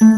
नमस्कार,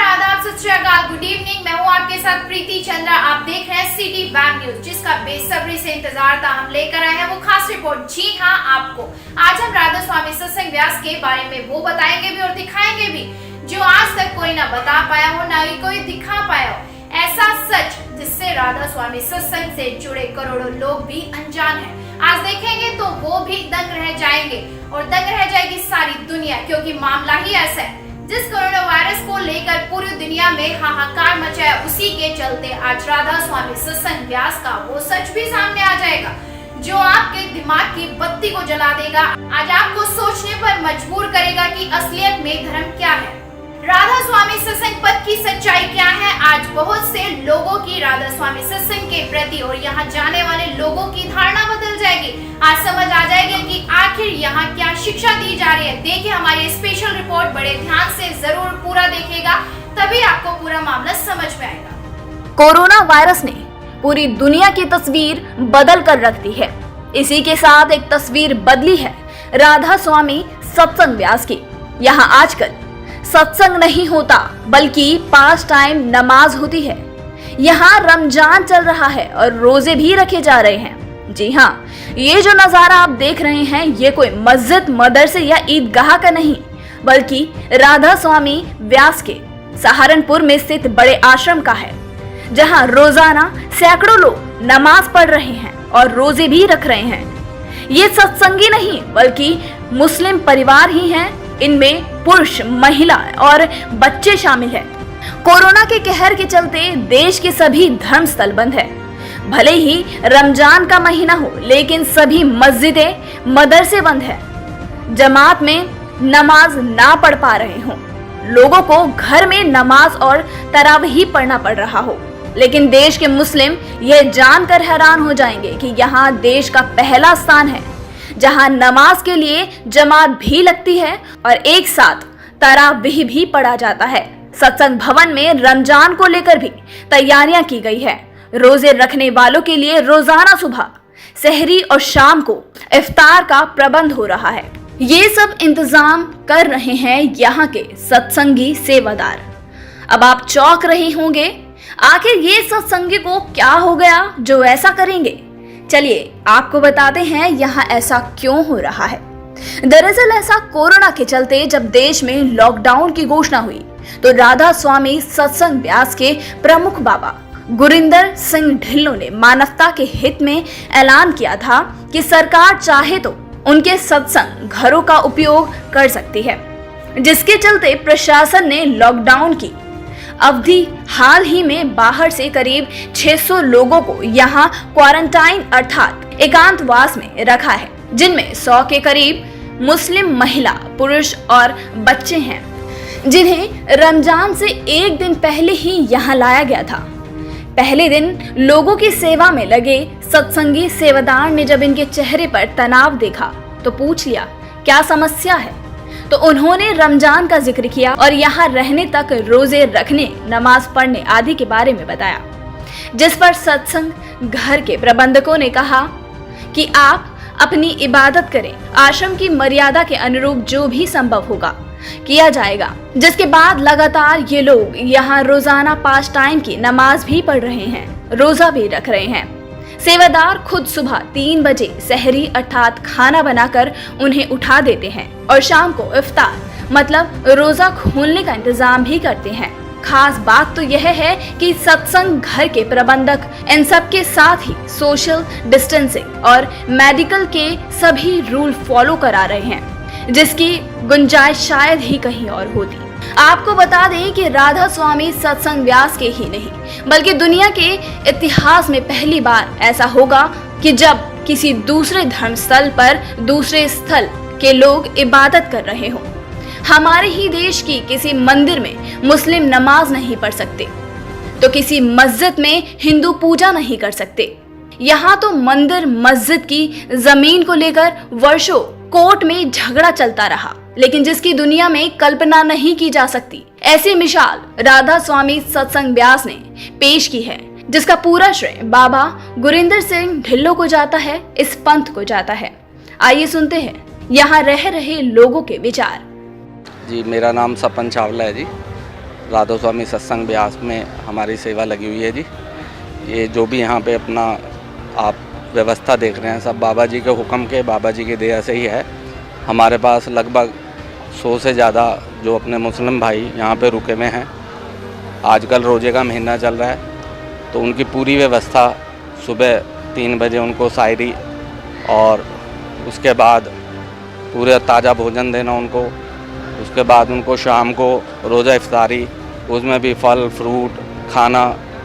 आदाब, सत श्री अकाल, गुड इवनिंग। मैं हूं आपके साथ प्रीति चंद्रा। आप देख रहे हैं सिटी बैंक न्यूज, जिसका बेसब्री से इंतजार था। हम लेकर आए हैं वो खास रिपोर्ट। जी हां, आपको आज हम राधा स्वामी सत्संग व्यास के बारे में वो बताएंगे भी और दिखाएंगे भी जो आज तक कोई ना बता पाया हो, ना ही कोई दिखा पाया हो। ऐसा सच जिससे राधा स्वामी सत्संग से जुड़े करोड़ों लोग भी अनजान हैं। आज देखेंगे तो वो भी दंग रह जाएंगे और दंग रह जाएगी सारी दुनिया, क्योंकि मामला ही ऐसा है। जिस कोरोना वायरस को लेकर पूरी दुनिया में हाहाकार मचाया, उसी के चलते आज राधा स्वामी सत्संग व्यास का वो सच भी सामने आ जाएगा जो आपके दिमाग की बत्ती को जला देगा। आज आपको सोचने पर मजबूर करेगा कि असलियत में धर्म क्या है, राधा स्वामी सत्संग पद की सच्चाई क्या है। आज बहुत से लोगों की राधा स्वामी सत्संग के प्रति और यहाँ जाने वाले लोगों की धारणा बदल जाएगी। आज समझ आ जाएगी कि आखिर यहाँ क्या शिक्षा दी जा रही है। देखिए हमारी स्पेशल रिपोर्ट, बड़े ध्यान से जरूर पूरा देखिएगा, तभी आपको पूरा मामला समझ में आएगा। कोरोना वायरस ने पूरी दुनिया की तस्वीर बदल कर रख दी है। इसी के साथ एक तस्वीर बदली है राधा स्वामी सत्संग व्यास की। यहाँ आजकल सत्संग नहीं होता बल्कि पास टाइम नमाज होती है। यहाँ रमजान चल रहा है और रोजे भी रखे जा रहे हैं। जी हाँ, ये जो नजारा आप देख रहे हैं ये कोई मस्जिद, मदरसे या ईदगाह का नहीं, बल्कि राधा स्वामी व्यास के सहारनपुर में स्थित बड़े आश्रम का है, जहाँ रोजाना सैकड़ों लोग नमाज पढ़ रहे हैं और रोजे भी रख रहे हैं। ये सत्संगी नहीं बल्कि मुस्लिम परिवार ही हैं। इनमें पुरुष, महिला और बच्चे शामिल हैं। कोरोना के कहर के चलते देश के सभी धर्म स्थल बंद है। भले ही रमजान का महीना हो, लेकिन सभी मस्जिदें, मदरसे बंद है। जमात में नमाज ना पढ़ पा रहे हों, लोगों को घर में नमाज और तरावीह पढ़ना पड़ रहा हो। लेकिन देश के मुस्लिम यह जानकर हैरान हो जाएंगे कि यहाँ देश का पहला स्थान है जहां नमाज के लिए जमात भी लगती है और एक साथ तरावीह भी पढ़ा जाता है। सत्संग भवन में रमजान को लेकर भी तैयारियां की गई है। रोजे रखने वालों के लिए रोजाना सुबह, सहरी और शाम को इफ्तार का प्रबंध हो रहा है। ये सब इंतजाम कर रहे हैं यहाँ के सत्संगी सेवादार। अब आप चौंक रहे होंगे, आखिर ये सत्संगी को क्या हो गया जो ऐसा करेंगे। चलिए आपको बताते हैं यहाँ ऐसा क्यों हो रहा है। दरअसल ऐसा कोरोना के चलते जब देश में लॉकडाउन की घोषणा हुई तो राधा स्वामी सत्संग व्यास के प्रमुख बाबा गुरिंदर सिंह ढिल्लों ने मानवता के हित में ऐलान किया था कि सरकार चाहे तो उनके सत्संग घरों का उपयोग कर सकती है, जिसके चलते प्रशासन ने लॉकडाउन की अवधि हाल ही में बाहर से करीब 600 लोगों को यहाँ क्वारंटाइन अर्थात एकांतवास में रखा है, जिनमें 100 के करीब मुस्लिम महिला, पुरुष और बच्चे हैं, जिन्हें रमजान से एक दिन पहले ही यहाँ लाया गया था। पहले दिन लोगों की सेवा में लगे सत्संगी सेवादार ने जब इनके चेहरे पर तनाव देखा तो पूछ लिया क्या समस्या है, तो उन्होंने रमजान का जिक्र किया और यहाँ रहने तक, रोजे रखने, नमाज पढ़ने आदि के बारे में बताया। जिस पर सत्संग घर के प्रबंधकों ने कहा कि आप अपनी इबादत करें, आश्रम की मर्यादा के अनुरूप जो भी संभव होगा किया जाएगा। जिसके बाद लगातार ये लोग यहाँ रोजाना 5 टाइम की नमाज भी पढ़ रहे हैं, रोजा भी रख रहे हैं। सेवादार खुद सुबह 3 बजे सहरी अर्थात खाना बनाकर उन्हें उठा देते हैं और शाम को इफ्तार मतलब रोजा खोलने का इंतजाम भी करते हैं। खास बात तो यह है कि सत्संग घर के प्रबंधक इन सब के साथ ही सोशल डिस्टेंसिंग और मेडिकल के सभी रूल फॉलो करा रहे हैं, जिसकी गुंजाइश शायद ही कहीं और होती। आपको बता दें कि राधा स्वामी सत्संग व्यास के ही नहीं बल्कि दुनिया के इतिहास में पहली बार ऐसा होगा कि जब किसी दूसरे धर्म स्थल पर दूसरे स्थल के लोग इबादत कर रहे हों। हमारे ही देश की किसी मंदिर में मुस्लिम नमाज नहीं पढ़ सकते तो किसी मस्जिद में हिंदू पूजा नहीं कर सकते। यहाँ तो मंदिर मस्जिद की जमीन को लेकर वर्षों कोर्ट में झगड़ा चलता रहा, लेकिन जिसकी दुनिया में कल्पना नहीं की जा सकती। ऐसी मिसाल राधा स्वामी सत्संग व्यास ने पेश की है। जिसका पूरा श्रेय बाबा गुरिंदर सिंह ढिल्लों को जाता है, इस पंथ को जाता है। आइए सुनते हैं यहाँ रह रहे लोगों के विचार। जी, मेरा नाम सपन चावला है जी। राधा स्वामी सत्संग ब्यास में हमारी सेवा लगी हुई है जी। ये जो भी यहाँ पे अपना आप व्यवस्था देख रहे हैं सब बाबा जी के हुक्म के, बाबा जी की दया से ही है। हमारे पास लगभग 100 से ज़्यादा जो अपने मुस्लिम भाई यहाँ पे रुके हुए हैं। आजकल रोज़े का महीना चल रहा है तो उनकी पूरी व्यवस्था, सुबह 3 बजे उनको शायरी और उसके बाद पूरे ताज़ा भोजन देना उनको, उसके बाद उनको शाम को रोज़ा इफ्तारी, उसमें भी फल फ्रूट खाना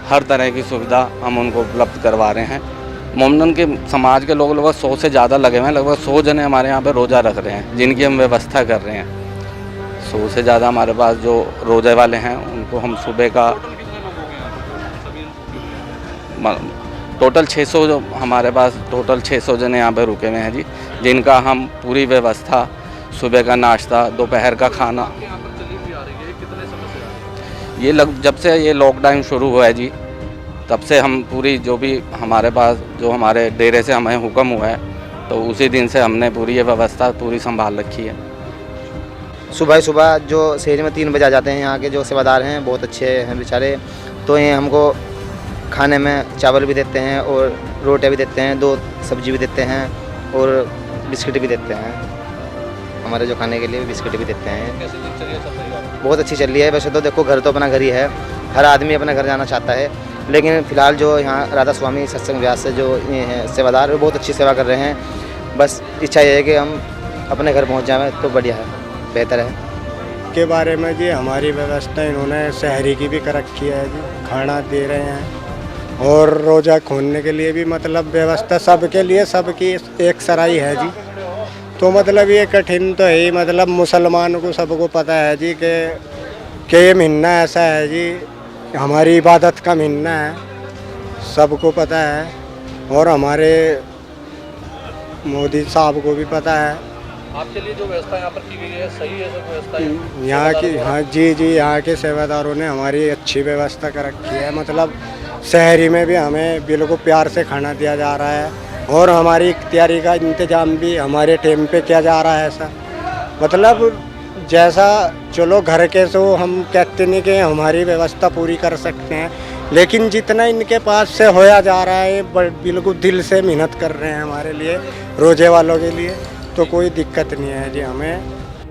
हर तरह की सुविधा हम उनको उपलब्ध करवा रहे हैं। मोमडन के समाज के लोग लगभग 100 से ज़्यादा लगे हुए हैं। लगभग 100 जने हमारे यहाँ पे रोज़ा रख रहे हैं जिनकी हम व्यवस्था कर रहे हैं। 100 से ज़्यादा हमारे पास जो रोज़े वाले हैं उनको हम सुबह का टोटल 600 जो हमारे पास टोटल 600 जने यहाँ पे रुके हुए हैं जी, जिनका हम पूरी व्यवस्था, सुबह का नाश्ता, दोपहर का खाना, ये जब से ये लॉकडाउन शुरू हुआ है जी तब से हम पूरी जो भी हमारे पास जो हमारे डेरे से हमें हुक्म हुआ है तो उसी दिन से हमने पूरी ये व्यवस्था पूरी संभाल रखी है। सुबह जो शहर में 3 बजे आ जाते हैं, यहाँ के जो सेवादार हैं बहुत अच्छे हैं बेचारे। तो ये हमको खाने में चावल भी देते हैं और रोटियाँ भी देते हैं, 2 सब्जी भी देते हैं और बिस्किट भी देते हैं। हमारे जो खाने के लिए बिस्किट भी देते हैं। कैसी दिनचर्या चल रही है? बहुत अच्छी चल रही है। वैसे तो देखो घर तो अपना घर ही है, हर आदमी अपना घर जाना चाहता है, लेकिन फ़िलहाल जो यहाँ राधा स्वामी सत्संग व्यास से जो ये हैं सेवादार, वो बहुत अच्छी सेवा कर रहे हैं। बस इच्छा ये है कि हम अपने घर पहुँच जाएँ तो बढ़िया है, बेहतर है। के बारे में जी हमारी व्यवस्था इन्होंने शहरी की भी कर रखी है जी, खाना दे रहे हैं और रोज़ा खोलने के लिए भी मतलब व्यवस्था सबके लिए, सबकी एक सराई है जी। तो मतलब ये कठिन तो है ही, मतलब मुसलमानों को सबको पता है जी कि ये महीना ऐसा है जी, हमारी इबादत का महीना है, सबको पता है और हमारे मोदी साहब को भी पता है। आपके लिए जो व्यवस्था यहाँ पर की गई है सही है? सब व्यवस्था यहाँ की, हाँ जी, यहाँ के सेवादारों ने हमारी अच्छी व्यवस्था कर रखी है। मतलब शहरी में भी हमें बिल्कुल प्यार से खाना दिया जा रहा है और हमारी तैयारी का इंतजाम भी हमारे टाइम पे किया जा रहा है। ऐसा मतलब जैसा चलो घर के तो हम कहते नहीं कि हमारी व्यवस्था पूरी कर सकते हैं, लेकिन जितना इनके पास से होया जा रहा है बिल्कुल दिल से मेहनत कर रहे हैं हमारे लिए, रोजे वालों के लिए, तो कोई दिक्कत नहीं है जी हमें।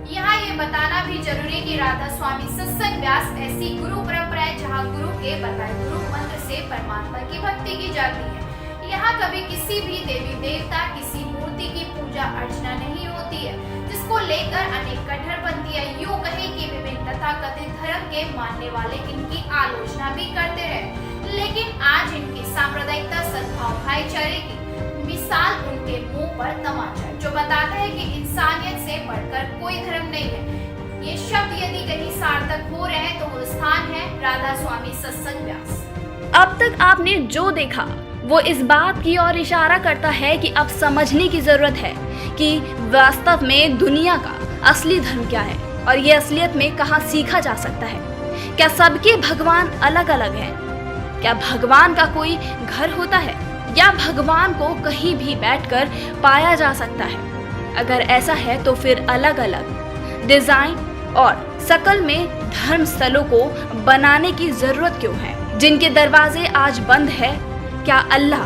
यहाँ ये बताना भी जरूरी कि राधा स्वामी सत्संग व्यास ऐसी गुरु परंपरा है जहाँ गुरु के बताए गुरु मंत्र से परमात्मा की भक्ति की जाती है। यहाँ कभी किसी भी देवी देवता, किसी मूर्ति की पूजा अर्चना नहीं होती है, जिसको लेकर अनेक कट्टरपंथी यूं कहे कि विभिन्न तथाकथित धर्म के मानने वाले इनकी आलोचना भी करते रहे। लेकिन आज इनकी सांप्रदायिकता, सद्भाव, भाईचारे की मिसाल उनके मुंह पर तमाचा, जो बताता है कि इंसानियत से बढ़कर कोई धर्म नहीं है। ये शब्द यदि कहीं सार्थक हो रहे हैं तो वो स्थान है राधा स्वामी सत्संग व्यास। अब तक आपने जो देखा वो इस बात की ओर इशारा करता है कि अब समझने की जरूरत है कि वास्तव में दुनिया का असली धर्म क्या है और ये असलियत में कहाँ सीखा जा सकता है। क्या सबके भगवान अलग अलग हैं? क्या भगवान का कोई घर होता है या भगवान को कहीं भी बैठकर पाया जा सकता है? अगर ऐसा है तो फिर अलग अलग डिजाइन और शकल में धर्म स्थलों को बनाने की जरूरत क्यों है, जिनके दरवाजे आज बंद है? क्या अल्लाह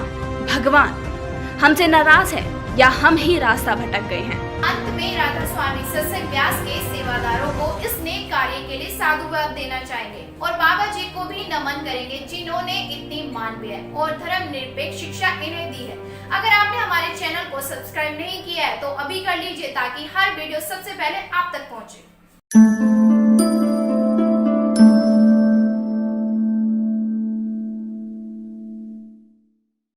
भगवान हमसे नाराज है या हम ही रास्ता भटक गए हैं? अंत में राधा स्वामी सत्संग व्यास के सेवादारों को इस नेक कार्य के लिए साधुवाद देना चाहेंगे और बाबा जी को भी नमन करेंगे जिन्होंने इतनी मानवीय और धर्म निरपेक्ष शिक्षा इन्हें दी है। अगर आपने हमारे चैनल को सब्सक्राइब नहीं किया है तो अभी कर लीजिए ताकि हर वीडियो सबसे पहले आप तक पहुंचे।